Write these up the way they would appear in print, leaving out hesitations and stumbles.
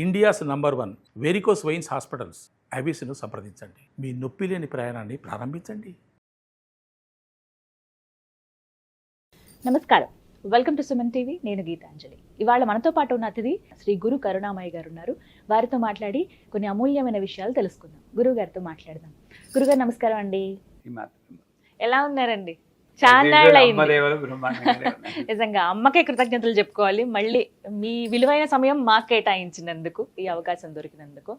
India's number 1 varicose veins hospitals ఐబీసీను సంప్రదించండి. మీ నొప్పి లేని ప్రయాణాన్ని ప్రారంభించండి. నమస్కారం, వెల్కమ్ టు సుమన్ టీవీ. నేను గీతాంజలి. ఇవాళ మనతో పాటు ఉన్న అతిథి శ్రీ గురు కరుణామయ్య గారు ఉన్నారు. వారితో మాట్లాడి కొన్ని అమూల్యమైన విషయాలు తెలుసుకుందాం. గురువు గారితో మాట్లాడదాం. గురుగారు నమస్కారం అండి. ఎలా ఉన్నారండి? చాలా నిజంగా అమ్మకే కృతజ్ఞతలు చెప్పుకోవాలి. మళ్ళీ మీ విలువైన సమయం మాకు కేటాయించినందుకు, ఈ అవకాశం దొరికినందుకు.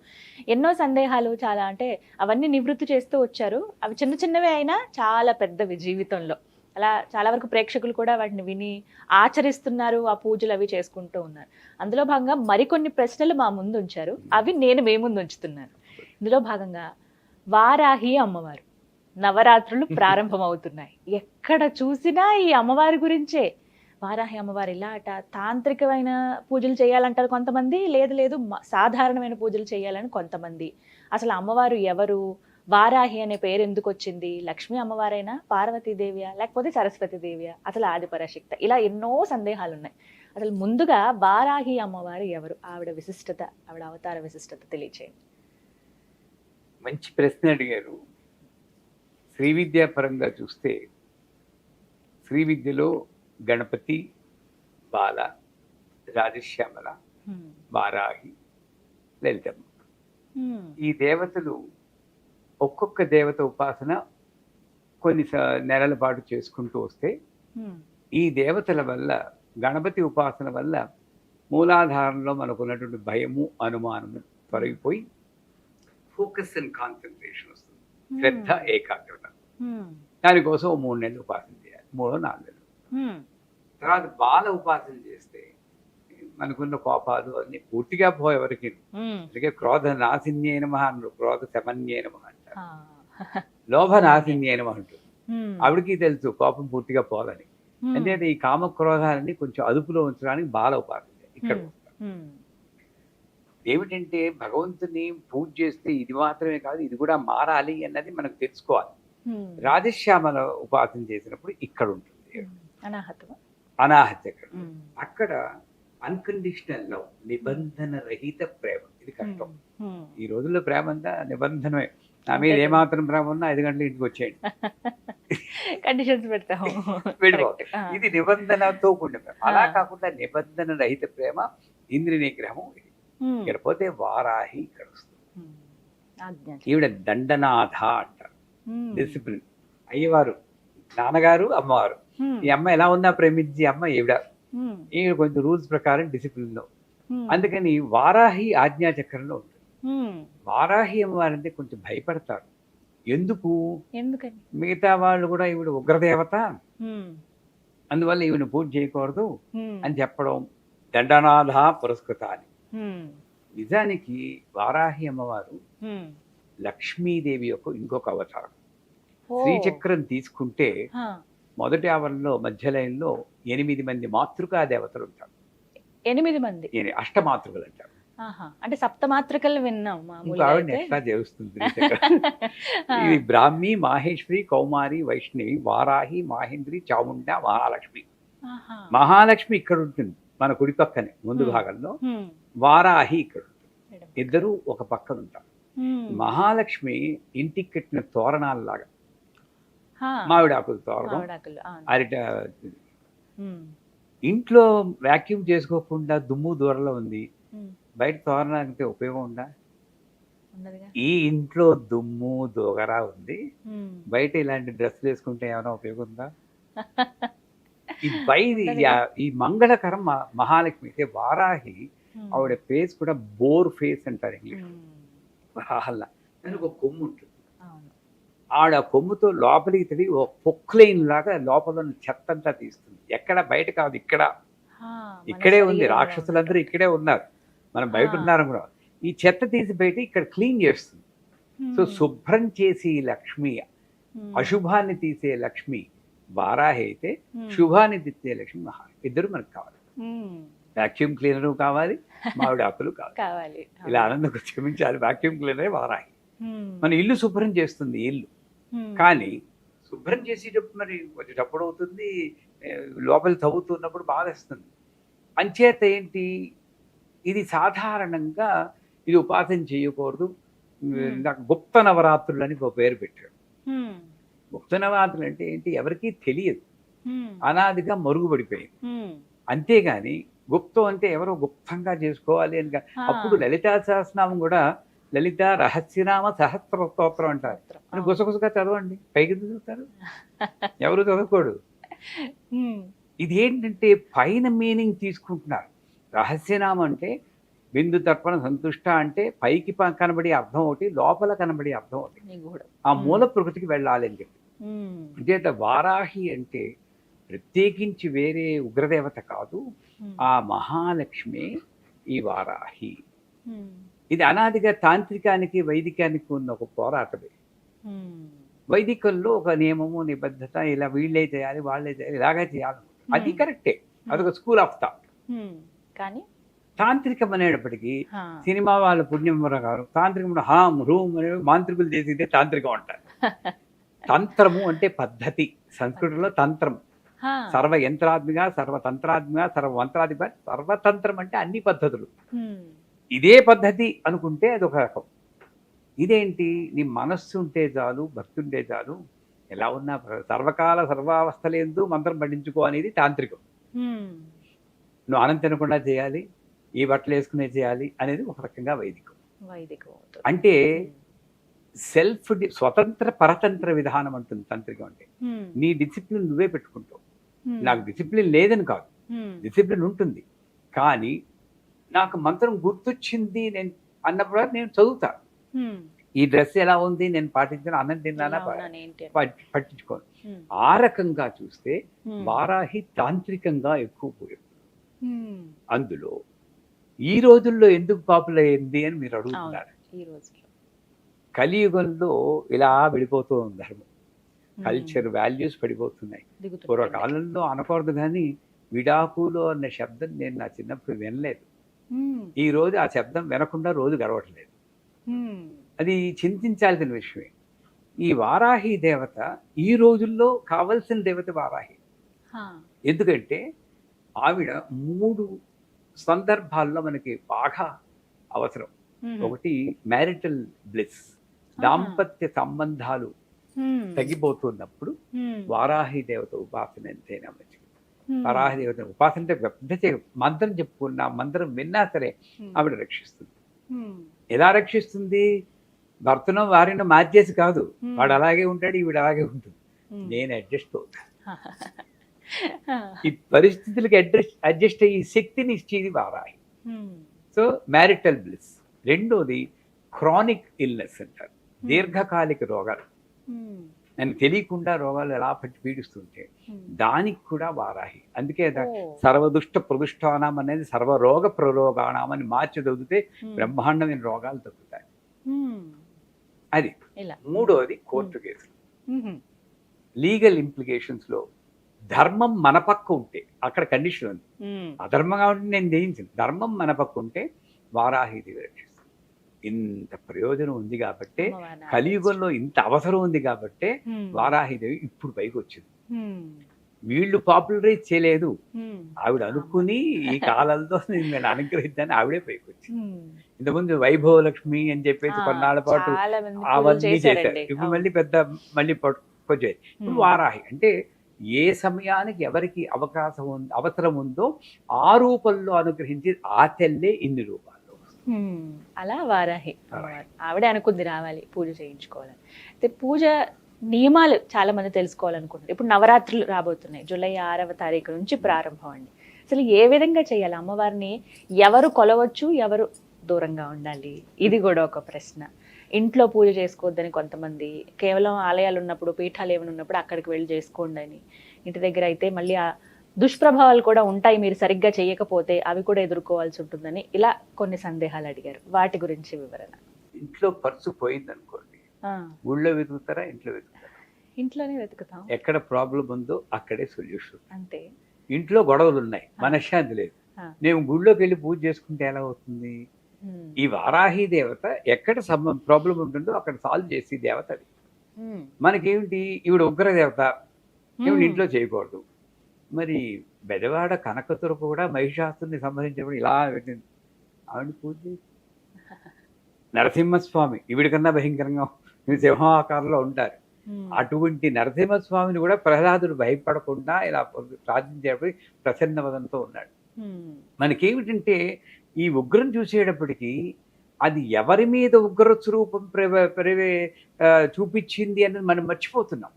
ఎన్నో సందేహాలు చాలా అంటే అవన్నీ నివృత్తి చేస్తూ వచ్చారు. అవి చిన్న చిన్నవే అయినా చాలా పెద్దవి జీవితంలో. అలా చాలా వరకు ప్రేక్షకులు కూడా వాటిని విని ఆచరిస్తున్నారు, ఆ పూజలు అవి చేసుకుంటూ ఉన్నారు. అందులో భాగంగా మరికొన్ని ప్రశ్నలు మా ముందు ఉంచారు, అవి నేను మీ ముందు ఉంచుతున్నాను. ఇందులో భాగంగా వారాహి అమ్మవారు నవరాత్రులు ప్రారంభమవుతున్నాయి. ఎక్కడ చూసినా ఈ అమ్మవారి గురించే. వారాహి అమ్మవారు ఇలా అట, తాంత్రికమైన పూజలు చేయాలంటారు కొంతమంది, లేదు సాధారణమైన పూజలు చేయాలని కొంతమంది. అసలు అమ్మవారు ఎవరు, వారాహి అనే పేరు ఎందుకు వచ్చింది, లక్ష్మీ అమ్మవారైనా, పార్వతీదేవియా, లేకపోతే సరస్వతీదేవియా, అసలు ఆదిపరాశక్తి, ఇలా ఎన్నో సందేహాలు ఉన్నాయి. అసలు ముందుగా వారాహి అమ్మవారు ఎవరు, ఆవిడ విశిష్టత, ఆవిడ అవతార విశిష్టత తెలియచేయండి. మంచి ప్రశ్న అడిగారు. శ్రీ విద్యా పరంగా చూస్తే శ్రీ విద్యలో గణపతి, బాల, రాజశ్యామల, వారాహి, లలితమ్మ, ఈ దేవతలు ఒక్కొక్క దేవత ఉపాసన కొన్ని నెలల పాటు చేసుకుంటూ వస్తే ఈ దేవతల వల్ల, గణపతి ఉపాసన వల్ల మూలాధారంలో మనకున్నటువంటి భయము, అనుమానము తొలగిపోయి ఫోకస్ అండ్ కాన్సన్ట్రేషన్ వస్తుంది, శ్రద్ధ, ఏకాగ్రత. దానికోసం 3 నెలలు ఉపాసన చేయాలి, 3-4 నెలలు. తర్వాత బాల ఉపాసన చేస్తే మనకున్న కోపాలు అన్ని పూర్తిగా పోయేవరకు. అందుకే క్రోధ నాశిన్యే నమః అన్నారు, క్రోధ శమన్యే నమః అంటారు, లోభ నాశిన్యే నమః అంటారు. ఆవిడికి తెలుసు కోపం పూర్తిగా పోదని. అంటే ఈ కామ క్రోధాలని కొంచెం అదుపులో ఉంచడానికి బాల ఉపాసన ఇక్కడ ఏమిటంటే భగవంతుని పూజ చేస్తే ఇది మాత్రమే కాదు, ఇది కూడా మారాలి అన్నది మనకు తెలుసుకోవాలి. రాజశ్యామల ఉపాసన చేసినప్పుడు ఇక్కడ ఉంటుంది అనాహత చక్రం. అక్కడ అన్కండిషనల్ లవ్, నిబంధన రహిత ప్రేమ. ఇది కష్టం ఈ రోజుల్లో. ప్రేమ అంతా నిబంధనమే. నా మీద ఏమాత్రం ప్రేమ ఉన్నా 5 గంటల ఇంటికి వచ్చేయండి, వెళ్ళిపోతాయి. ఇది నిబంధనతో కూడిన ప్రేమ. అలా కాకుండా నిబంధన రహిత ప్రేమ, ఇంద్రియ నిగ్రహము. ఇక్కడ పోతే వారాహి ఇక్కడ వస్తుంది. ఈవిడ దండనాథ అంటారు, డిసిప్లిన్. అయ్యవారు నాన్నగారు, అమ్మవారు. ఈ అమ్మ ఎలా ఉన్నా ప్రేమించి అమ్మ ఈవిడ కొంచెం రూల్స్ ప్రకారం డిసిప్లిన్ లో. అందుకని వారాహి ఆజ్ఞాచక్రంలో ఉంటుంది. వారాహి అమ్మవారంటే కొంచెం భయపడతారు. ఎందుకు? మిగతా వాళ్ళు కూడా ఈవిడ ఉగ్రదేవత, అందువల్ల ఈవిడ పూజ చేయకూడదు అని చెప్పడం, దండనాథ పురస్కృత అని. నిజానికి వారాహి అమ్మవారు లక్ష్మీదేవి యొక్క ఇంకొక అవతారం. శ్రీచక్రం తీసుకుంటే మొదటి ఆవరణలో మధ్య లైన్లో 8 మంది మాతృకా దేవతలు ఉంటారు. 8 మంది అష్టమాతృకలు అంటారు. అంటే సప్తమాతృకలు విన్నాం. ఎట్లా చేస్తుంది ఇది? బ్రాహ్మి, మాహేశ్వరి, కౌమారి, వైష్ణవి, వారాహి, మాహేంద్రి, చాముండ, మహాలక్ష్మి. మహాలక్ష్మి ఇక్కడ ఉంటుంది మన కుడి పక్కనే ముందు భాగంలో, వారాహి ఇక్కడ ఉంటుంది. ఇద్దరు ఒక పక్కన ఉంటారు. మహాలక్ష్మి ఇంటికి కట్టిన తోరణాలలాగా, మామిడాకులు తోరణం, అరిట. ఇంట్లో వ్యాక్యూమ్ చేసుకోకుండా దుమ్ము దూరంలో ఉంది, బయట తోరణానికి ఉపయోగం ఉందా? ఈ ఇంట్లో దుమ్ము దోగరా ఉంది, బయట ఇలాంటి డ్రెస్సులు వేసుకుంటే ఏమైనా ఉపయోగం ఉందా? ఈ మంగళకరం మహాలక్ష్మి అయితే. వారాహి ఆవిడ ఫేస్ కూడా బోర్ ఫేస్ అంటారు ఇంగ్లీష్. దానికి ఒక కొమ్ము ఉంటుంది. ఆవిడ కొమ్ముతో లోపలికి తిరిగి ఒక పొక్లైన్ లాగా లోపల చెత్త అంతా తీస్తుంది. ఎక్కడ బయట కాదు, ఇక్కడే ఉంది. రాక్షసులందరూ ఇక్కడే ఉన్నారు, మనం బయట ఉన్నారు కూడా. ఈ చెత్త తీసి బయట ఇక్కడ క్లీన్ చేస్తుంది. సో శుభ్రం చేసి లక్ష్మి, అశుభాన్ని తీసే లక్ష్మి వారాహి అయితే, శుభాన్ని తెచ్చే లక్ష్మి మహాలక్ష్మి. ఇద్దరు మనకు కావాలి. వాక్యూమ్ క్లీనరు కావాలి, మామిడి ఆకులు కావాలి. ఇలా ఆనందంగా క్షమించాలి. వాక్యూమ్ క్లీనరే వారాహి. మన ఇల్లు శుభ్రం చేస్తుంది ఇల్లు, కానీ శుభ్రం చేసేటప్పుడు మరి వచ్చేటప్పుడు అవుతుంది, లోపల తవ్వుతున్నప్పుడు బాధేస్తుంది. అంచేత ఏంటి, ఇది సాధారణంగా ఇది ఉపాసన చేయకూడదు. నాకు గుప్త నవరాత్రులు అని ఒక పేరు పెట్టాడు. గుప్త నవరాత్రులు అంటే ఏంటి ఎవరికీ తెలియదు, అనాదిగా మరుగుపడిపోయింది. అంతేగాని గుప్తం అంటే ఎవరో గుప్తంగా చేసుకోవాలి అని అప్పుడు లలితా సహస్రనామం కూడా లలిత రహస్యనామ సహస్ర స్తోత్రం అంటారు. అని గుసగుసగా చదవండి, పైకి చదువుతారు, ఎవరు చదువుకోడు. ఇది ఏంటంటే పైన మీనింగ్ తీసుకుంటున్నారు. రహస్యనామం అంటే బిందు తర్పణ సంతుష్ట అంటే పైకి కనబడి అర్థం ఒకటి, లోపల కనబడి అర్థం ఒకటి. ఆ మూల ప్రకృతికి వెళ్ళాలి అని చెప్పి. అంటే వారాహి అంటే ప్రత్యేకించి వేరే ఉగ్రదేవత కాదు, ఆ మహాలక్ష్మి ఈ వారాహి. ఇది అనాదిగా తాంత్రికానికి వైదికానికి ఉన్న ఒక పోరాటమే. వైదికంలో ఒక నియమము నిబద్ధత, ఇలా వీళ్ళే చేయాలి వాళ్ళే చేయాలి ఇలాగే చేయాలి, అది కరెక్టే, అదొక స్కూల్ ఆఫ్ థాట్. కానీ తాంత్రికం అనేటప్పటికీ సినిమా వాళ్ళ పుణ్యం గారు తాంత్రికం హామ్ రూమ్ అనే మాంత్రికులు చేసిందే తాంత్రికం అంటారు. తంత్రము అంటే పద్ధతి, సంస్కృతంలో తంత్రం సర్వ యంత్రాత్మిక సర్వతంత్రాత్మిక సర్వమంత్రాధిప సర్వతంత్రం అంటే అన్ని పద్ధతులు. ఇదే పద్ధతి అనుకుంటే అదొక రకం. ఇదేంటి నీ మనస్సు ఉంటే చాలు, భక్తి ఉంటే చాలు, ఎలా ఉన్నా సర్వకాల సర్వావస్థలందు మంత్రం పఠించుకో అనేది తాంత్రికం. నువ్వు అన్నం తినకుండా చేయాలి, ఈ బట్టలు వేసుకునే చేయాలి అనేది ఒక రకంగా వైదికం. అంటే సెల్ఫ్ స్వతంత్ర పరతంత్ర విధానం అంటుంది తాంత్రికం. అంటే నీ డిసిప్లిన్ నువ్వే పెట్టుకుంటావు. నాకు డిసిప్లిన్ లేదని కాదు, డిసిప్లిన్ ఉంటుంది, కానీ నాకు మంత్రం గుర్తొచ్చింది నేను అన్నప్పుడు నేను చదువుతా. ఈ డ్రెస్ ఎలా ఉంది నేను పాటించాను, అన్నం తిన్నానా పట్టించుకోను. ఆ రకంగా చూస్తే వారాహి తాంత్రికంగా ఎక్కువ పోయాడు. అందులో ఈ రోజుల్లో ఎందుకు పాపులర్ అయింది అని మీరు అడుగుతున్నారు. కలియుగంలో ఇలా వెళ్ళిపోతూ ఉంది ధర్మం, కల్చర్ వాల్యూస్ పడిపోతున్నాయి. పూర్వకాలంలో అనకూడదు కానీ విడాకులో అన్న శబ్దం నేను నా చిన్నప్పుడు వినలేదు. ఈ రోజు ఆ శబ్దం వినకుండా రోజు గడవట్లేదు. అది చింతించాల్సిన విషయమే. ఈ వారాహి దేవత ఈ రోజుల్లో కావలసిన దేవత వారాహి. ఎందుకంటే ఆవిడ 3 సందర్భాల్లో మనకి బాగా అవసరం. ఒకటి మ్యారిటల్ బ్లిస్, దాంపత్య సంబంధాలు తగ్గిపోతున్నప్పుడు వారాహి దేవత ఉపాసన ఎంతైనా మంచిది. వారాహి దేవత ఉపాసన అంటే పెద్ద మంత్రం చెప్పుకున్నా, మంత్రం విన్నా సరే ఆవిడ రక్షిస్తుంది. ఎలా రక్షిస్తుంది? భర్తను వారిని మార్చేసి కాదు, వాడు అలాగే ఉంటాడు, ఈవిడ అలాగే ఉంటుంది, నేను అడ్జస్ట్ అవుతాను. ఈ పరిస్థితులకి అడ్జస్ట్ అయ్యి శక్తిని ఇచ్చేది వారాహి. So marital bliss. రెండోది క్రానిక్ ఇల్నెస్ అంటారు, దీర్ఘకాలిక రోగాలు, నేను తెలియకుండా రోగాలు ఎలా పట్టి పీడిస్తుంటే దానికి కూడా వారాహి. అందుకే సర్వదుష్ట ప్రదుష్టానం అనేది సర్వరోగ ప్రరోగాణం అని మార్చి చదివితే బ్రహ్మాండమైన రోగాలు తగ్గుతాయి. అది. మూడోది కోర్టు కేసులు, లీగల్ ఇంప్లికేషన్స్ లో ధర్మం మన పక్క ఉంటే అక్కడ కండిషన్ ఉంది. అధర్మంగా ఉంటే నేను జయించింది, ధర్మం మన పక్క ఉంటే వారాహిదేవి రక్షిస్తుంది. ఇంత ప్రయోజనం ఉంది కాబట్టి, కలియుగంలో ఇంత అవసరం ఉంది కాబట్టి వారాహిదేవి ఇప్పుడు పైకి వచ్చింది. వీళ్ళు పాపులరైజ్ చేయలేదు, ఆవిడ అనుకుని ఈ కాలంలో నేను అనుగ్రహిద్దాన్ని ఆవిడే పైకి వచ్చింది. ఇంతకుముందు వైభవ లక్ష్మి అని చెప్పేసి కొన్నాళ్ళ పాటు అవన్నీ చేశారు. ఇప్పుడు మళ్ళీ మళ్ళీ పట్టుకొచ్చాయి. ఇప్పుడు వారాహి అంటే ఏ సమయానికి ఎవరికి అవసరం ఉందో ఆ రూపంలో అనుగ్రహించి ఆ తెల్లే ఇన్ని రూపాల్లో. అలా వారాహి ఆవిడే అనుకుంది రావాలి పూజ చేయించుకోవాలని. అయితే పూజ నియమాలు చాలా మంది తెలుసుకోవాలనుకుంటారు. ఇప్పుడు నవరాత్రులు రాబోతున్నాయి, జూలై 6వ తారీఖు నుంచి ప్రారంభం అండి. అసలు ఏ విధంగా చేయాలి? అమ్మవారిని ఎవరు కొలవచ్చు, ఎవరు దూరంగా ఉండాలి? ఇది కూడా ఒక ప్రశ్న. ఇంట్లో పూజ చేసుకోవద్దని కొంతమంది, కేవలం ఆలయాలు ఉన్నప్పుడు పీఠాలు ఏమైనా ఉన్నప్పుడు అక్కడికి వెళ్ళి చేసుకోండి అని. ఇంటి దగ్గర అయితే మళ్ళీ ఆ దుష్ప్రభావాలు కూడా ఉంటాయి, మీరు సరిగ్గా చేయకపోతే అవి కూడా ఎదుర్కోవాల్సి ఉంటుందని ఇలా కొన్ని సందేహాలు అడిగారు. వాటి గురించి వివరణ. ఇంట్లో పర్సు పోయింది అనుకోండి, ఊళ్ళో వెతుకుతారా, ఇంట్లో వెతుకుతారా? ఇంట్లోనే వెతుకుతాం. ఎక్కడ ప్రాబ్లం ఉందో అక్కడే సొల్యూషన్. అంతే. ఇంట్లో గొడవలు ఉన్నాయి, మనశ్శాంతి లేదు, నేను గుళ్ళోకి వెళ్ళి పూజ చేసుకుంటే ఎలా అవుతుంది? ఈ వారాహి దేవత ఎక్కడ ప్రాబ్లం ఉంటుందో అక్కడ సాల్వ్ చేసి దేవత అది. మనకేమిటి, ఈవిడ ఉగ్ర దేవత, ఈవిడ ఇంట్లో చేయకూడదు. మరి బెజవాడ కనకదుర్గ కూడా మహిషాసుని సంహరించినప్పుడు ఇలా ఆవిడ పూజ చేసి నరసింహస్వామి ఈవిడికన్నా భయంకరంగా సింహం ఆకారంలో ఉంటారు. అటువంటి నరసింహస్వామిని కూడా ప్రహ్లాదుడు భయపడకుండా ఇలా ప్రార్థించేటప్పుడు ప్రసన్నవదంతో ఉన్నాడు. మనకేమిటంటే ఈ ఉగ్రం చూసేటప్పటికీ అది ఎవరి మీద ఉగ్ర స్వరూపం చూపించింది అన్నది మనం మర్చిపోతున్నాం.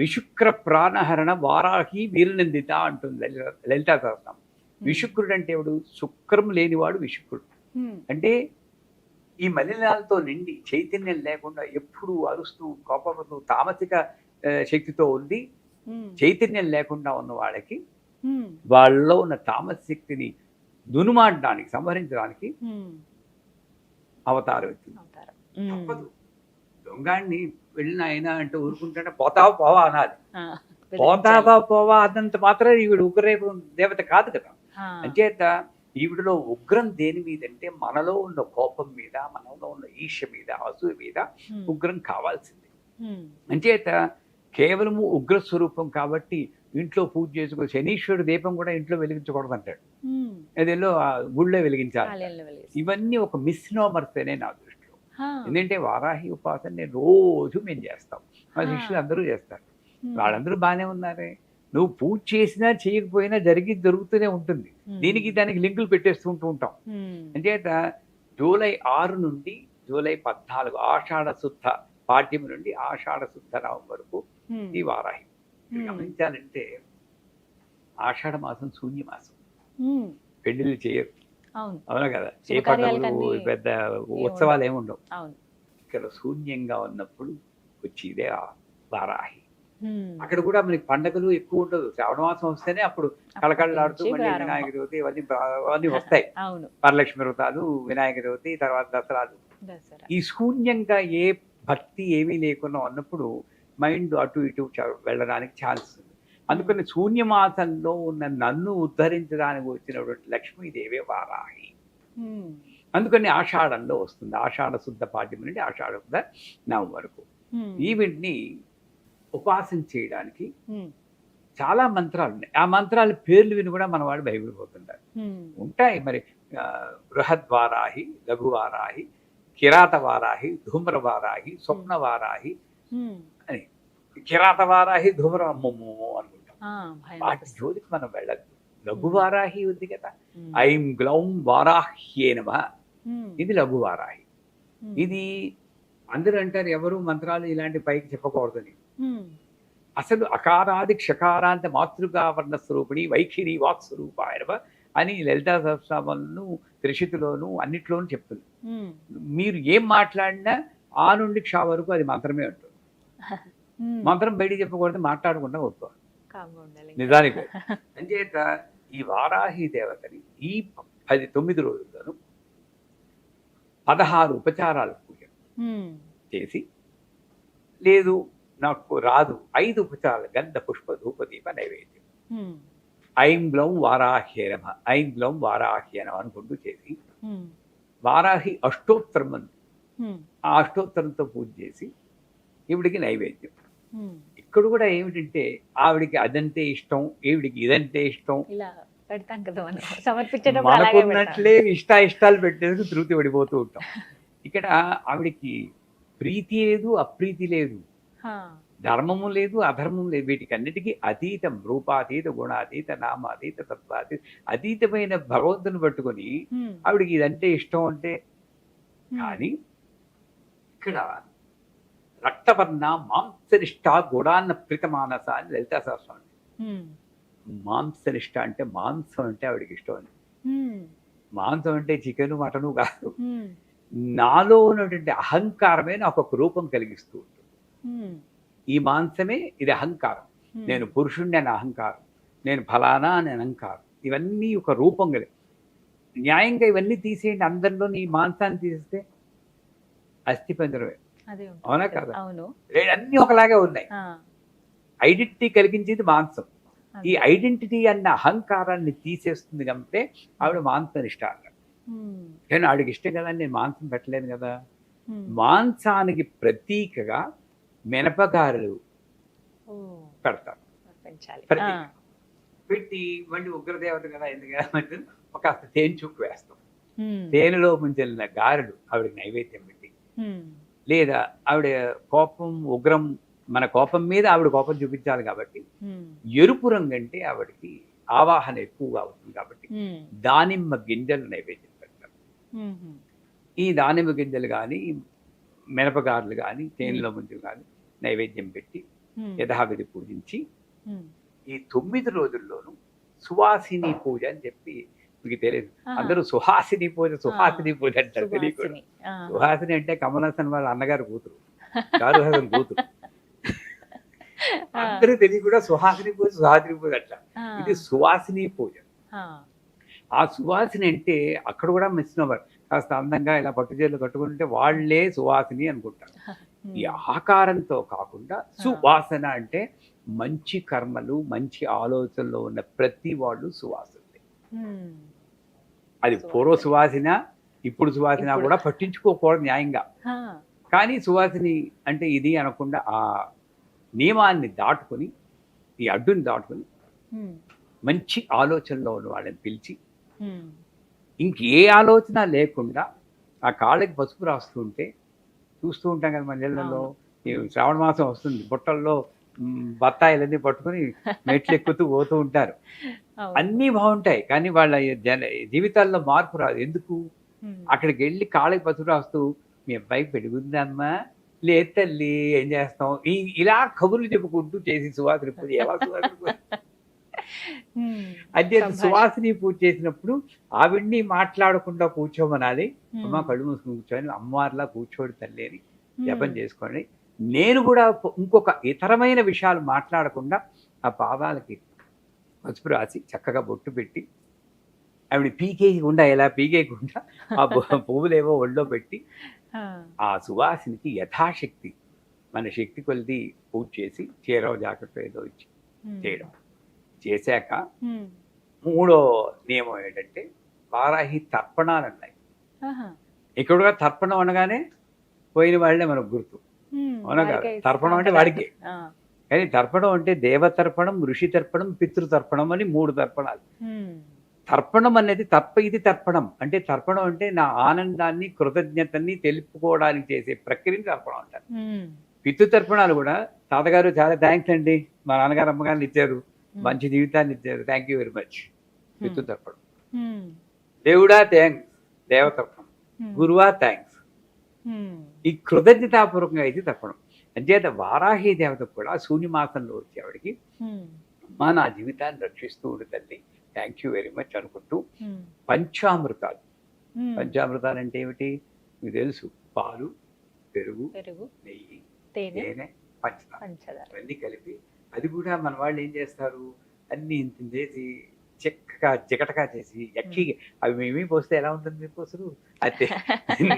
విశుక్ర ప్రాణహరణ వారాహి వీరనందిత అంటుంది లలితా సహస్రనామం. విశుక్రుడు అంటే ఎవడు? శుక్రం లేనివాడు విశుక్రుడు. అంటే ఈ మలినాలతో నిండి చైతన్యం లేకుండా ఎప్పుడు అరుస్తూ కోపంతో తామసిక శక్తితో ఉంది. చైతన్యం లేకుండా ఉన్న వాళ్ళకి వాళ్ళలో ఉన్న తామస శక్తిని దునుమాడడానికి సంహరించడానికి అవతారం వచ్చింది. తప్పదు. దొంగాడిని వెళ్ళిన ఆయన అంటే ఊరుకుంటే పోతావా పోవా అనాలి. పోతావా పోవా అన్నంత మాత్రం ఈవిడ ఉగ్రరేపు దేవత కాదు కదా. అంచేత ఈవిడలో ఉగ్రం దేని మీద అంటే మనలో ఉన్న కోపం మీద, మనలో ఉన్న ఈర్ష్య మీద, అసూయ మీద ఉగ్రం కావాల్సింది. అంచేత కేవలము ఉగ్ర స్వరూపం కాబట్టి ఇంట్లో పూజ చేసుకో. శనీశ్వరుడు దీపం కూడా ఇంట్లో వెలిగించకూడదు అంటాడు. అదేలో గుళ్ళో వెలిగించాలి. ఇవన్నీ ఒక మిస్నోమర్స్ అనే నా దృష్టిలో. ఎందుకంటే వారాహి ఉపాసన నేను రోజు మేము చేస్తాం, మా శిష్యులు అందరూ చేస్తారు. వాళ్ళందరూ బాగానే ఉన్నారే. నువ్వు పూజ చేసినా చేయకపోయినా జరుగుతూనే ఉంటుంది. దీనికి దానికి లింకులు పెట్టేస్తుంటూ ఉంటాం. అంచేత జూలై 6 నుండి జూలై 14 ఆషాఢ శుద్ధ పాడ్యం నుండి ఆషాఢ శుద్ధ రావం వరకు ఈ వారాహి. గమనించాలంటే ఆషాఢ మాసం శూన్య మాసం, పెళ్లిళ్ళు చేయరు. అవునా కదా? ఏ పండుగలు పెద్ద ఉత్సవాలు ఏముండవు. ఇక్కడ శూన్యంగా ఉన్నప్పుడు వచ్చి ఇదే వారాహి. అక్కడ కూడా మనకి పండుగలు ఎక్కువ ఉండదు. శ్రావణ మాసం వస్తేనే అప్పుడు కళకళలాడుతూ మళ్ళీ వినాయక చవితి ఇవన్నీ వస్తాయి. వరలక్ష్మి వ్రతాలు, వినాయక చవితి, తర్వాత దసరాలు. ఈ శూన్యంగా ఏ భక్తి ఏమీ లేకుండా ఉన్నప్పుడు మైండ్ అటు ఇటు వెళ్ళడానికి ఛాన్స్ ఉంది. అందుకని శూన్యమాసంలో ఉన్న నన్ను ఉద్ధరించడానికి వచ్చినటువంటి లక్ష్మీదేవి వారాహి. అందుకని ఆషాఢంలో వస్తుంది. ఆషాఢ శుద్ధ పాడ్యం నుండి ఆషాఢ శుద్ధ నవం వరకు ఈవెంట్ని ఉపాసన చేయడానికి చాలా మంత్రాలు ఉన్నాయి. ఆ మంత్రాల పేర్లు విని కూడా మన వాడు భయపడిపోతుంటారు. ఉంటాయి మరి. బృహద్వారాహి, లఘువారాహి, కిరాత వారాహి, ధూమ్ర వారాహి, స్వప్న వారాహి అని. కిరాత వారాహి ధూమ్ర అమ్మమ్మ అనుకుంటాం. వాటి జోలికి మనం వెళ్ళద్దు. లఘువారాహి ఉంది కదా, ఐం గ్లౌం వారాహ్యే నమః, ఇది లఘువారాహి. ఇది అందరూ అంటారు ఎవరు మంత్రాలు ఇలాంటి పైకి చెప్పకూడదని. అసలు అకారాది క్షకారాంత మాతృకావర్ణ స్వరూపిణి వైఖిరి వాక్ స్వరూపాయనవ అని లలితా సహస్రనామంలోను త్రిశతిలోను అన్నిట్లోనూ చెప్తుంది. మీరు ఏం మాట్లాడినా ఆ నుండి క్ష వరకు అది మంత్రమే ఉంటుంది. మంత్రం బయటికి చెప్పకూడదు, మాట్లాడకుండా ఒప్పుకోవాలి నిజానికి. అంచేత ఈ వారాహి దేవతని ఈ 9 రోజుల్లోనూ 16 ఉపచారాలు పూజ చేసి, లేదు నాకు రాదు 5 ఉపచారాలు గంధ పుష్ప ధూప దీప నైవేద్యం, ఐం గ్లౌం వారాహ్యే నమః, ఐం గ్లౌం వారాహ్యే నమః అనుకుంటూ చేసి వారాహి అష్టోత్తరం ఉంది. ఆ అష్టోత్తరంతో పూజ చేసి ఈవిడికి నైవేద్యం. ఇక్కడ కూడా ఏమిటంటే ఆవిడికి అదంటే ఇష్టం, ఈవిడికి ఇదంటే ఇష్టం, మనకున్నట్లే ఇష్టాలు పెట్టేందుకు తృప్తి పడిపోతూ ఉంటాం. ఇక్కడ ఆవిడికి ప్రీతి లేదు, అప్రీతి లేదు, ధర్మము లేదు, అధర్మం లేదు. వీటికి అన్నిటికీ అతీతం, రూపాతీత, గుణాతీత, నామాతీత, తత్వాతీత, అతీతమైన భగవంతుని పట్టుకొని ఆవిడికి ఇదంటే ఇష్టం అంటే. కానీ ఇక్కడ రక్తవర్ణ మాంసనిష్ట గుడాన్న ప్రీతమానస అని లలితా సహస్రనామం. మాంసనిష్ట అంటే మాంసం అంటే ఆవిడికి ఇష్టం అని. మాంసం అంటే చికెను మటను కాదు. నాలో ఉన్నటువంటి అహంకారమే నాకు ఒక రూపం కలిగిస్తూ ఉంటుంది. ఈ మాంసమే ఇది అహంకారం. నేను పురుషుణ్ణి అని అహంకారం, నేను ఫలానా అని అహంకారం. ఇవన్నీ ఒక రూపం కలిగి. న్యాయంగా ఇవన్నీ తీసేయండి. అందరిలో ఈ మాంసాన్ని తీసేస్తే అస్థి పంజరమే. అవునా కదా? అన్నీ ఒకలాగే ఉన్నాయి. ఐడెంటిటీ కలిగించేది మాంసం. ఈ ఐడెంటిటీ అన్న అహంకారాన్ని తీసేస్తుంది కాబట్టి ఆవిడ మాంసం ఇష్టం అన్నాడు. కానీ ఆవిడకి ఇష్టం కదా, నేను మాంసం పెట్టలేను కదా. మాంసానికి ప్రతీకగా మినపగారెలు పెడతారు. పెట్టి మళ్ళీ ఉగ్రదేవత కదా ఎందుకంటే ఒక తేనె చూపు వేస్తాం. తేనెలో ముంచెల్లిన గారెలు ఆవిడకి నైవేద్యం పెట్టి, లేదా ఆవిడ కోపం ఉగ్రం, మన కోపం మీద ఆవిడ కోపం చూపించాలి కాబట్టి ఎరుపు రంగు అంటే ఆవిడకి ఆవాహన ఎక్కువగా అవుతుంది కాబట్టి దానిమ్మ గింజలు నైవేద్యం పెడతారు. ఈ దానిమ్మ గింజలు కానీ మినపగారులు కానీ తేనెలో ముంజలు కానీ నైవేద్యం పెట్టి యథావిధి పూజించి ఈ 9 రోజుల్లోనూ సువాసిని పూజ అని చెప్పి మీకు తెలియదు, అందరూ సుహాసిని పూజ అంటారు, తెలియకూడదు. సుహాసిని అంటే కమలాసన్ వాళ్ళ అన్నగారు కూతురు, గారుహాసన్ కూతురు. అందరూ తెలియకుండా సుహాసిని పూజ అంటారు. ఇది సువాసిని పూజ. ఆ సువాసిని అంటే అక్కడ కూడా మిస్నోవర్, కాస్త అందంగా ఇలా పట్టుచీరలు కట్టుకుంటే వాళ్లే సువాసిని అనుకుంటారు. ఈ ఆకారంతో కాకుండా సువాసన అంటే మంచి కర్మలు మంచి ఆలోచనలో ఉన్న ప్రతి వాళ్ళు సువాసనే. అది పూర్వ సువాసన ఇప్పుడు సువాసన కూడా పట్టించుకోకూడదు న్యాయంగా, కానీ సువాసిని అంటే ఇది అనకుండా ఆ నియమాన్ని దాటుకొని, ఈ అడ్డుని దాటుకొని మంచి ఆలోచనలో ఉన్న వాళ్ళని పిలిచి ఇంకే ఆలోచన లేకుండా ఆ కాళ్ళకి పసుపు రాస్తుంటే చూస్తూ ఉంటాం కదా మన ఇళ్లలో. ఈ శ్రావణ మాసం వస్తుంది, బుట్టల్లో బత్తాయిలన్నీ పట్టుకుని మెట్లు ఎక్కుతూ పోతూ ఉంటారు. అన్నీ బాగుంటాయి, కానీ వాళ్ళ జీవితాల్లో మార్పు రాదు. ఎందుకు? అక్కడికి వెళ్ళి కాళ్ళకి పసుపు రాస్తూ మీ అబ్బాయి పెరుగుందమ్మా, లేదు తల్లి ఏం చేస్తాం, ఇలా కబుర్లు చెప్పుకుంటూ చేసి సువాసిని పూజ ఎలా సువాసిని పూజ అంటే సువాసిని పూజ చేసినప్పుడు ఆవిడ్ని మాట్లాడకుండా కూర్చోమనాలి. అమ్మ కళ్ళు మూసుకుని కూర్చొని అమ్మవారిలా కూర్చోడు తల్లి అని జపం చేసుకోండి. నేను కూడా ఇంకొక ఇతరమైన విషయాలు మాట్లాడకుండా ఆ పాదాలకి పసుపు రాసి చక్కగా బొట్టు పెట్టి ఆవిడ పీకేయకుండా ఎలా పీకేయకుండా ఆ పువ్వులేవో ఒళ్ళో పెట్టి ఆ సువాసినికి యథాశక్తి మన శక్తి కొలిది పూజ చేసి చీరవ జాకెట్ ఏదో ఇచ్చి చేయడం. చేశాక మూడో నియమం ఏంటంటే వారాహి తర్పణాలు ఉన్నాయి. ఇక్కడ తర్పణం అనగానే పోయిన వాళ్ళే మనకు గుర్తు, అవునా కాదు? తర్పణం అంటే వాడికి, కానీ తర్పణం అంటే దేవతర్పణం, ఋషి తర్పణం, పితృతర్పణం అని 3 తర్పణాలు. తర్పణం అనేది ఇది తర్పణం అంటే, తర్పణం అంటే నా ఆనందాన్ని కృతజ్ఞతని తెలుపుకోవడానికి చేసే ప్రక్రియని తర్పణం అంటారు. పితృతర్పణాలు కూడా తాతగారు చాలా థ్యాంక్స్ అండి, మా నాన్నగారు అమ్మగారిని ఇచ్చారు, మంచి జీవితాన్ని ఇచ్చారు, థ్యాంక్ యూ వెరీ మచ్, పితృతర్పణం. దేవుడా థ్యాంక్స్, దేవతర్పణం. గురువా థ్యాంక్స్, ఈ కృతజ్ఞతాపూర్వకంగా ఇది తర్పణం. అంచేత వారాహి దేవత కూడా శూన్యమాసంలో వచ్చేవాడికి అమ్మా నా జీవితాన్ని రక్షిస్తూ ఉండు తల్లి, థ్యాంక్ యూ వెరీ మచ్ అనుకుంటూ పంచామృతాలు. పంచామృతాలు అంటే ఏమిటి మీకు తెలుసు, పాలు, పెరుగు, నెయ్యి, తేనె, పంచదార ఇవన్నీ కలిపి, అది కూడా మన వాళ్ళు ఏం చేస్తారు, అన్ని ఇంత చేసి చెక్కగా జిగటగా చేసి ఎక్కి అవి మేమీ పోస్తే ఎలా ఉంటుంది మీకు అసలు, అయితే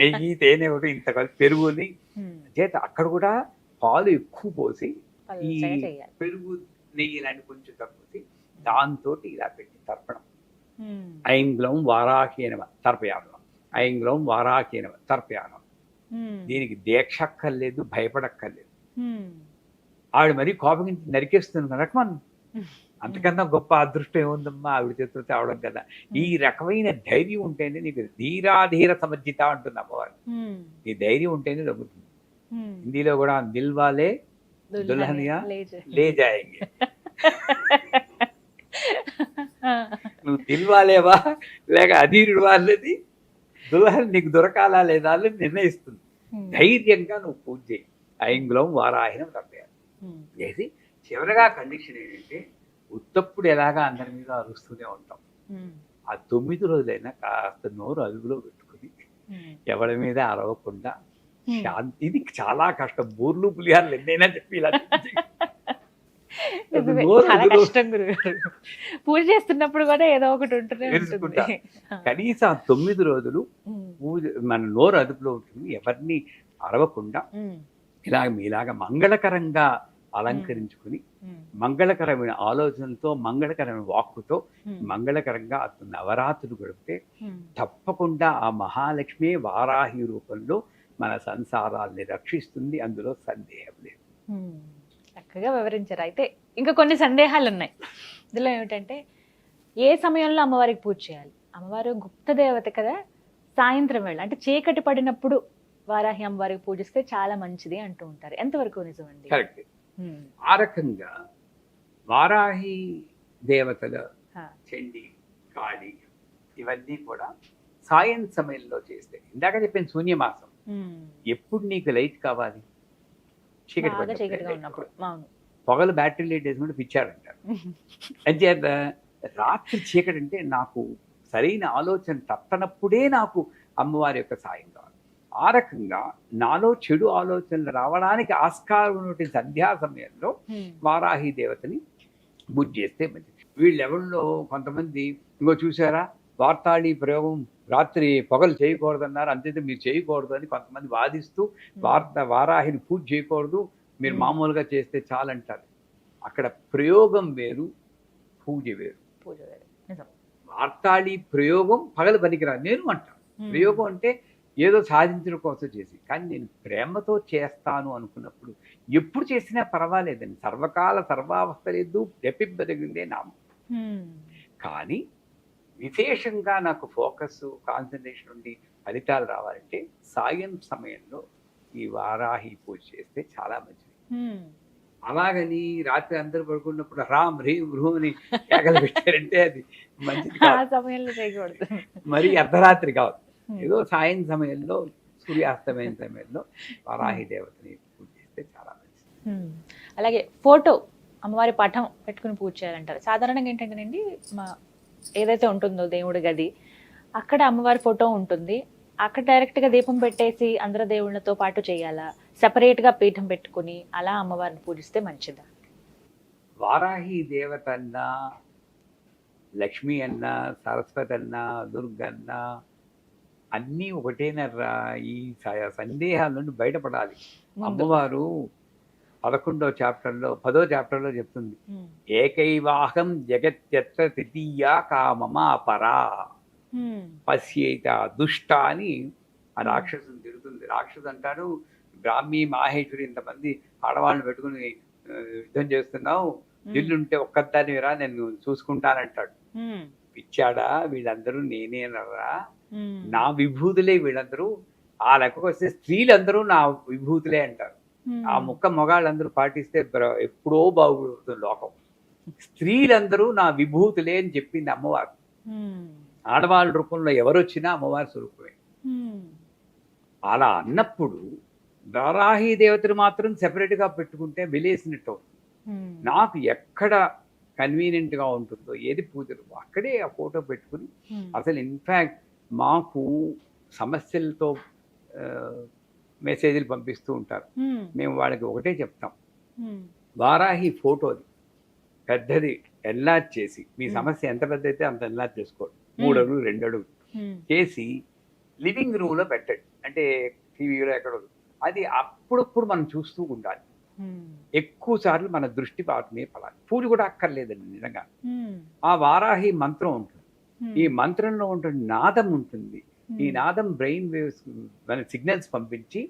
నెయ్యి తేనె ఒకటి ఇంత కలిపి పెరుగుని చేత అక్కడ కూడా పాలు ఎక్కువ పోసి ఈ పెరుగు నెయ్యి ఇలాంటి కొంచెం తక్కువ దాంతో ఇలా పెట్టి తర్పణం. ఐంగ్లం వారాహీనవ తర్పయానం, ఐంగ్లం వారాహీనవ తర్పయానం. దీనికి దీక్ష అక్కర్లేదు, భయపడక్కర్లేదు. ఆవిడ మరీ కోపగించి నరికేస్తుంది రకమన్, అంతకన్నా గొప్ప అదృష్టం ఏముందమ్మా ఆవిడ చేతులు తేవడం కదా. ఈ రకమైన ధైర్యం ఉంటేనే నీకు ధీరాధీర సమర్జిత అంటుంది అమ్మవారు. ఈ ధైర్యం ఉంటేనే తగ్గుతుంది. హిందీలో కూడా దిల్వాలే దుల్హనియా లే జాయేంగే, నువ్వు దిల్వాలేవా లేక అధీరుడు వాళ్ళది దుల్హన్ నీకు దొరకాలా లేదా అని నిర్ణయిస్తుంది. ధైర్యంగా నువ్వు పూజ చేయి. ఐంగులం వారాహినం తప్పేయాలి చేసి చివరిగా కండిషన్ ఏంటంటే, ఉత్తప్పుడు ఎలాగా అందరి మీద అరుస్తూనే ఉంటాం, ఆ 9 రోజులైనా కాస్త నోరు అదుపులో పెట్టుకుని ఎవరి మీద అరవకుండా శాంతి. ఇది చాలా కష్టం, బూర్లు పులిహార్లు ఎన్నైనా చెప్పి ఇలా పూజ చేస్తున్నప్పుడు కూడా ఏదో ఒకటి ఉంటుంది. కనీసం 9 రోజులు పూజ మన నోరు అదుపులో ఉంటుంది, ఎవరిని అరవకుండా ఇలాగ మీలాగా మంగళకరంగా అలంకరించుకుని మంగళకరమైన ఆలోచనలతో మంగళకరమైన వాక్కుతో మంగళకరంగా నవరాత్రులు గడిపితే తప్పకుండా ఆ మహాలక్ష్మి వారాహి రూపంలో మన సంసారాల్ని రక్షిస్తుంది, అందులో సందేహం లేదు. చక్కగా వివరించారు. అయితే ఇంకా కొన్ని సందేహాలు ఉన్నాయి. ఇందులో ఏమిటంటే, ఏ సమయంలో అమ్మవారికి పూజ చేయాలి? అమ్మవారు గుప్త దేవత కదా, సాయంత్రం వేళ అంటే చీకటి పడినప్పుడు వారాహి అమ్మవారికి పూజిస్తే చాలా మంచిది అంటూ ఉంటారు. ఎంతవరకు నిజమండి? కరెక్ట్. ఆ రకంగా వారాహి దేవతల చండి, కాళి ఇవన్నీ కూడా సాయం సమయంలో చేస్తే, ఇందాక చెప్పిన శూన్యమాసం ఎప్పుడు నీకు లైట్ కావాలి? చీకటిగా ఉన్నప్పుడు. పొగలు బ్యాటరీ లైట్ వేసుకుంటే పిచ్చాడంటారు. అంచేత రాత్రి చీకటి అంటే నాకు సరైన ఆలోచన తట్టనప్పుడే నాకు అమ్మవారి యొక్క సాయం కావాలి. ఆ రకంగా నాలో చెడు ఆలోచనలు రావడానికి ఆస్కారం ఉన్నటువంటి సంధ్యా సమయంలో వారాహి దేవతని పూజ చేస్తే మంచిది. వీళ్ళెవరిలో కొంతమంది ఇంకో చూసారా, వార్తాళి ప్రయోగం రాత్రి పొగలు చేయకూడదన్నారు, అంతైతే మీరు చేయకూడదు అని కొంతమంది వాదిస్తూ వారాహిని పూజ చేయకూడదు, మీరు మామూలుగా చేస్తే చాలంటారు. అక్కడ ప్రయోగం వేరు, పూజ వేరు. వార్తాళి ప్రయోగం పగలు పనికిరాదు నేను అంటాను. ప్రయోగం అంటే ఏదో సాధించడం కోసం చేసి, కానీ నేను ప్రేమతో చేస్తాను అనుకున్నప్పుడు ఎప్పుడు చేసినా పర్వాలేదండి. సర్వకాల సర్వావస్థ లేదు, రెప్పిబ్బదగిందే నామం. కానీ విశేషంగా నాకు ఫోకస్, కాన్సన్ట్రేషన్ ఉండి ఫలితాలు రావాలంటే సాయం సమయంలో ఈ వారాహి పూజ చేస్తే చాలా మంచిది. అలాగని రాత్రి అందరూ పడుకున్నప్పుడు రామ్ హ్రీం హ్రూమ్ అని కేకలు పెట్టారంటే అది మంచిది కాదు. మరి అర్ధరాత్రి కాదు, ఏదో సాయం సమయంలో సూర్యాస్తమైన సమయంలో వారాహి దేవతని పూజ చేస్తే చాలా మంచిది. అలాగే ఫోటో అమ్మవారి పటం పెట్టుకుని పూజ చేయాలంటారు. సాధారణంగా ఏంటంటేనండి, ఏదైతే ఉంటుందో దేవుడి గది, అక్కడ అమ్మవారి ఫోటో ఉంటుంది, అక్కడ డైరెక్ట్గా దీపం పెట్టేసి అందరు దేవుళ్ళతో పాటు చేయాలా, సెపరేట్గా పీఠం పెట్టుకుని అలా అమ్మవారిని పూజిస్తే మంచిదా? వారాహి దేవత అన్నా, లక్ష్మి అన్నా, సరస్వతి అన్నా, దుర్గన్న అన్నీ ఒకటేనర్రా. ఈ సందేహాల నుండి బయటపడాలి. అమ్మవారు 11వ చాప్టర్లో 10వ చాప్టర్లో చెప్తుంది, ఏకైవాహం జగత్యత్ర తృతీయా కామమా పరా పశ్యేత దుష్ట అని ఆ రాక్షసుని తిరుగుతుంది. రాక్షసు అంటాడు, బ్రాహ్మీ మాహేశ్వరి ఇంతమంది ఆడవాళ్ళని పెట్టుకుని యుద్ధం చేస్తున్నావు, ఇల్లుంటే ఒక్కదాన్ని రా నేను చూసుకుంటానంటాడు. పిచ్చాడా, వీళ్ళందరూ నేనేనరా, నా విభూతులే వీళ్ళందరూ. ఆ లెక్కకు వస్తే స్త్రీలందరూ నా విభూతులే అంటారు. ఆ ముక్క మొగాళ్ళందరూ పాటిస్తే ఎప్పుడో బాగుపడుతుంది లోకం. స్త్రీలందరూ నా విభూతులే అని చెప్పింది అమ్మవారు. ఆడవాళ్ళ రూపంలో ఎవరు వచ్చినా అమ్మవారి స్వరూపమే. అలా అన్నప్పుడు వారాహి దేవతను మాత్రం సెపరేట్గా పెట్టుకుంటే వెలేసినట్టు అవుతుంది. నాకు ఎక్కడ కన్వీనియంట్గా ఉంటుందో, ఏది పూజలు అక్కడే ఆ ఫోటో పెట్టుకుని, అసలు ఇన్ఫ్యాక్ట్ మాకు సమస్యలతో మెసేజ్లు పంపిస్తూ ఉంటారు. మేము వాళ్ళకి ఒకటే చెప్తాం, వారాహి ఫోటోది పెద్దది ఎన్లార్జ్ చేసి, మీ సమస్య ఎంత పెద్ద అయితే అంత ఎన్లార్జ్ చేసుకోండి, 3 అడుగులు 2 అడుగులు చేసి లివింగ్ రూమ్లో పెట్టండి. అంటే టీవీలో ఎక్కడో అది అప్పుడప్పుడు మనం చూస్తూ ఉండాలి. ఎక్కువ సార్లు మన దృష్టి వాటినే పడాలి. పూజ కూడా అక్కర్లేదండి నిజంగా. ఆ వారాహి మంత్రం ఉంటుంది, ఈ మంత్రంలో ఉంటుంది నాదం ఉంటుంది. ఈ నాదం బ్రెయిన్ వేవ్స్ మన సిగ్నల్స్ పంపించి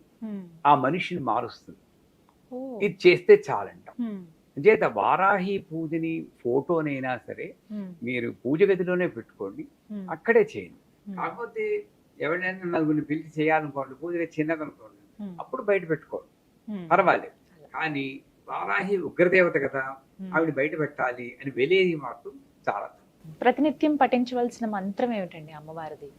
ఆ మనిషిని మారుస్తుంది. ఇది చేస్తే చాలంటాం. చేత వారాహి పూజని ఫోటోనైనా సరే మీరు పూజ గదిలోనే పెట్టుకోండి, అక్కడే చేయండి. కాకపోతే ఎవరైనా నలుగురిని పిలిచి చేయాలనుకోండి, పూజ చిన్నదనుకోండి, అప్పుడు బయట పెట్టుకోండి, పర్వాలేదు. కానీ వారాహి ఉగ్రదేవత కదా, ఆవిడ బయట పెట్టాలి అని వెలేది మాత్రం చాలా. ప్రతినిత్యం పఠించవలసిన మంత్రం ఏమిటండి అమ్మవారిది?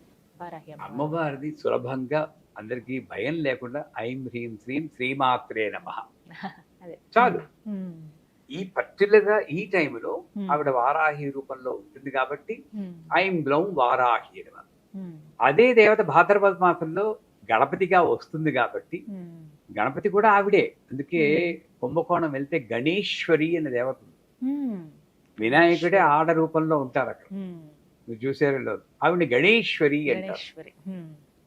అమ్మవారిది సులభంగా అందరికీ భయం లేకుండా ఐం హ్రీం శ్రీం శ్రీమాత్రే నమః చాలు. ఈ పర్టికులర్ గా ఈ టైంలో ఆవిడ వారాహి రూపంలో ఉంటుంది కాబట్టి ఐం గ్లౌం వారాహి నమః. అదే దేవత భాద్రపద మాసంలో గణపతిగా వస్తుంది కాబట్టి గణపతి కూడా ఆవిడే. అందుకే కుంభకోణం వెళ్తే గణేశ్వరి అనే దేవత, వినాయకుడే ఆడ రూపంలో ఉంటారు అక్కడ, మీరు చూసారో. ఆవిడ గణేశ్వరి అంటారు.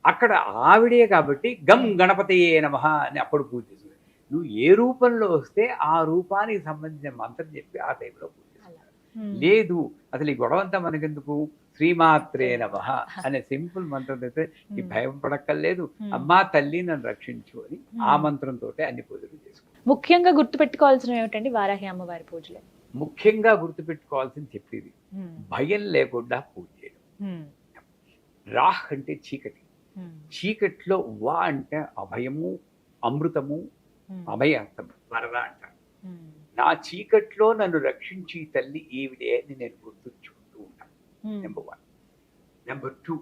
అక్కడ ఆవిడే కాబట్టి గం గణపతయే నమః అని అప్పుడు పూజ చేస్తుంది. నువ్వు ఏ రూపంలో వస్తే ఆ రూపానికి సంబంధించిన మంత్రం చెప్పి ఆ టైంలో పూజ చేస్తారు. లేదు అసలు ఈ గొడవంతా మనకెందుకు, శ్రీమాత్రే నమః అనే సింపుల్ మంత్రం అయితే ఈ భయం పడక్కర్లేదు. అమ్మా తల్లి నన్ను రక్షించు అని ఆ మంత్రంతో అన్ని పూజలు చేసుకుంటాం. ముఖ్యంగా గుర్తుపెట్టుకోవాల్సిన ఏమిటండి వారాహి అమ్మవారి పూజలో? ముఖ్యంగా గుర్తుపెట్టుకోవాల్సింది చెప్పేది, భయం లేకుండా పూజ చేయడం. రాహ్ అంటే చీకటి, చీకట్లో వా అంటే అభయము, అమృతము, అభయార్థం, వరద అంటారు. నా చీకట్లో నన్ను రక్షించి తల్లి ఈవిడే అని నేను గుర్తుంచుకుంటూ ఉంటాను. నెంబర్ 1. నెంబర్ 2,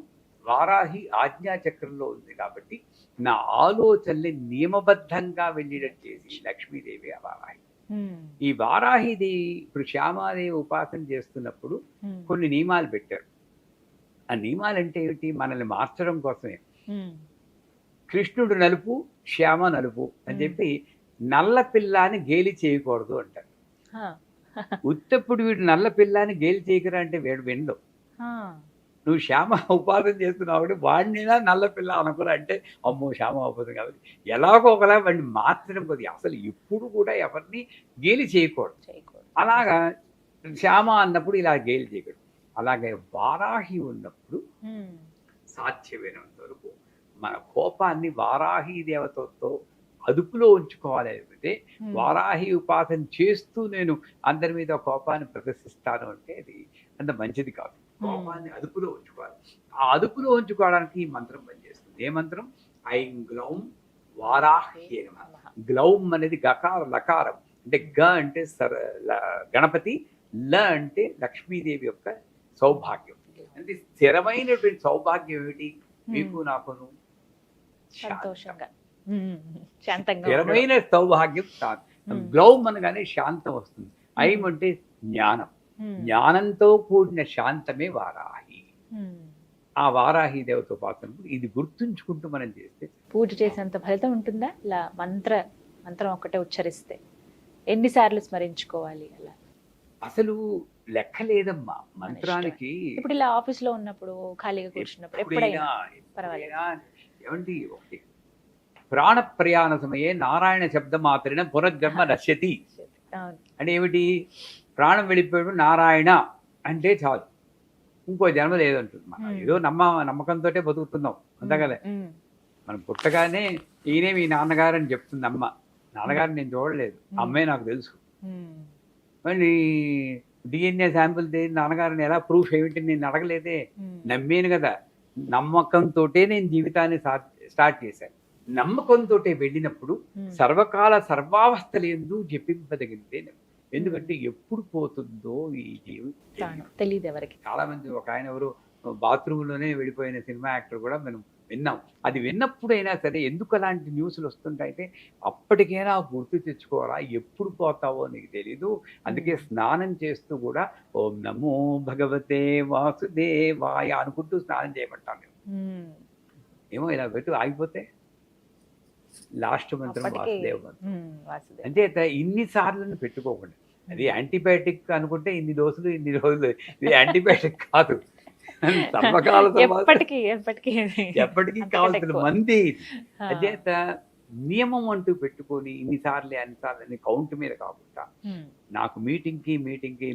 వారాహి ఆజ్ఞాచక్రంలో ఉంది కాబట్టి నా ఆలోచనల్ని నియమబద్ధంగా వెళ్ళేటట్టు చేసి లక్ష్మీదేవి ఆ వారాహి. ఈ వారాహిదేవి ఇప్పుడు శ్యామాదేవి ఉపాసన చేస్తున్నప్పుడు కొన్ని నియమాలు పెట్టారు. ఆ నియమాలు అంటే ఏమిటి? మనల్ని మార్చడం కోసమే. కృష్ణుడు నలుపు, శ్యామ నలుపు అని చెప్పి నల్ల పిల్లాని గేలి చేయకూడదు అంటారు. ఉత్తప్పుడు వీడు నల్ల పిల్లాని గేలి చేయకరా అంటే వీడు వినడు. నువ్వు శ్యామ ఉపాసన చేస్తున్నావు వాడినైనా నల్ల పిల్ల అనుకురా అంటే అమ్మో శ్యామ ఉపాసన కాబట్టి ఎలాగో ఒకలా వాడిని మార్చడం కొద్దిగా. అసలు ఎప్పుడు కూడా ఎవరిని గేలి చేయకూడదు. అలాగా శ్యామ అన్నప్పుడు ఇలా గేలి చేయకూడదు. అలాగే వారాహి ఉన్నప్పుడు సాధ్యమైనంత వరకు మన కోపాన్ని వారాహి దేవతతో అదుపులో ఉంచుకోవాలి. అయితే వారాహి ఉపాసన చేస్తూ నేను అందరి మీద కోపాన్ని ప్రదర్శిస్తాను అంటే అది అంత మంచిది కాదు. కోపాన్ని అదుపులో ఉంచుకోవాలి. ఆ అదుపులో ఉంచుకోవడానికి ఈ మంత్రం పనిచేస్తుంది. ఏ మంత్రం? ఐం గ్లౌం వారాహ్యే నమః. గ్లౌం అనేది గకార లకారం అంటే గ అంటే గణపతి, ల అంటే లక్ష్మీదేవి యొక్క సౌభాగ్యం. అంటే స్థిరమైనటువంటి సౌభాగ్యం ఏమిటి? మీకు నాకును సంతోషంగా స్థిరమైన సౌభాగ్యం. గ్లౌం అనగానే శాంతం వస్తుంది. ఐం అంటే జ్ఞానం, జ్ఞానంతో కూడిన శాంతమే వారాహి. ఆ వారాహి దేవత ఉపాసన ఇది గుర్తుంచుకుంటూ మనం చేస్తే పూజ చేసేంత ఫలితం ఉంటుందా? ఇలా మంత్రం ఒక్కటే ఉచ్చరిస్తే ఎన్నిసార్లు స్మరించుకోవాలి? అలా అసలు లెక్క లేదమ్మా మంత్రానికి. ఇప్పుడు ఇలా ఆఫీస్ లో ఉన్నప్పుడు, ఖాళీగా కూర్చున్నప్పుడు, ఎప్పుడైనా పర్వాలేదు. ఏమండి, ఒకటి ప్రాణ ప్రయాణ సమయే నారాయణ శబ్ద మాత్రన పునర్జన్మ నశ్యతి అంటే ఏమిటి? ప్రాణం వెళ్ళిపోయాడు నారాయణ అంటే చాలు, ఇంకో జన్మ లేదంటుంది. మనం ఏదో నమ్మకంతో బతుకుతున్నాం అంతే కదా. మనం పుట్టగానే ఈయనే మీ నాన్నగారు అని చెప్తుంది అమ్మ. నాన్నగారిని నేను చూడలేదు, అమ్మే నాకు తెలుసు. మళ్ళీ డిఎన్ఏ శాంపుల్ నాన్నగారిని ఎలా ప్రూఫ్ ఏమిటి నేను అడగలేదే, నమ్మేను కదా. నమ్మకంతో నేను జీవితాన్ని స్టార్ట్ చేశాను. నమ్మకంతో వెళ్ళినప్పుడు సర్వకాల సర్వావస్థలందు జపింపదగితే. ఎందుకంటే ఎప్పుడు పోతుందో ఈ జీవితం తెలియదు ఎవరికి. చాలా మంది, ఒక ఆయన ఎవరు బాత్రూంలోనే వెళ్ళిపోయిన సినిమా యాక్టర్ కూడా మనం విన్నాం. అది విన్నప్పుడైనా సరే ఎందుకు అలాంటి న్యూస్లు వస్తుంటాయితే అప్పటికైనా గుర్తు తెచ్చుకోవాలా, ఎప్పుడు పోతావో నీకు తెలీదు. అందుకే స్నానం చేస్తూ కూడా ఓం నమో భగవతే వాసుదేవాయ అనుకుంటూ స్నానం చేయమంటాను. ఏమో ఇలా పెట్టు ఆగిపోతే లాస్ట్ మంత్రం వాసుదేవ మంత్రం. అంచేత ఇన్నిసార్లు పెట్టుకోకుండా, అది యాంటీబయాటిక్ అనుకుంటే ఇన్ని డోసులు ఇన్ని రోజులు, ఇది యాంటీబయాటిక్ కాదు. సర్వకాల ఎప్పటికీ కావాల్సిన మంది. అచేత నియమం అంటూ పెట్టుకొని ఇన్నిసార్లు అన్నిసార్లు కౌంట్ మీద కాకుండా, నాకు మీటింగ్కి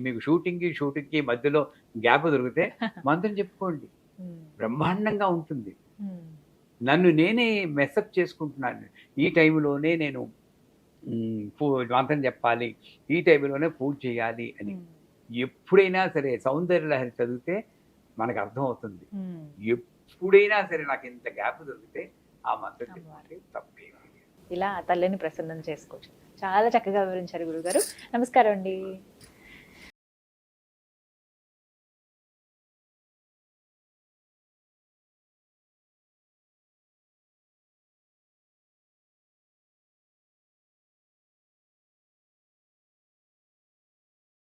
మీకు షూటింగ్కి మధ్యలో గ్యాప్ దొరికితే మంత్రం చెప్పుకోండి, బ్రహ్మాండంగా ఉంటుంది. నన్ను నేనే మెస్అప్ చేసుకుంటున్నాను. ఈ టైంలోనే నేను మంత్రం చెప్పాలి, ఈ టైంలోనే పూజ చేయాలి అని. ఎప్పుడైనా సరే సౌందర్య లహరి చదివితే మనకు అర్థం అవుతుంది. ఎప్పుడైనా సరే నాకు ఇంత గ్యాప్ దొరికితే ఆ మంత్రం చెప్పాలి, తప్పే. ఇలా తల్లిని ప్రసన్నం చేసుకోవచ్చు. చాలా చక్కగా వివరించారు గురుగారు. నమస్కారం అండి.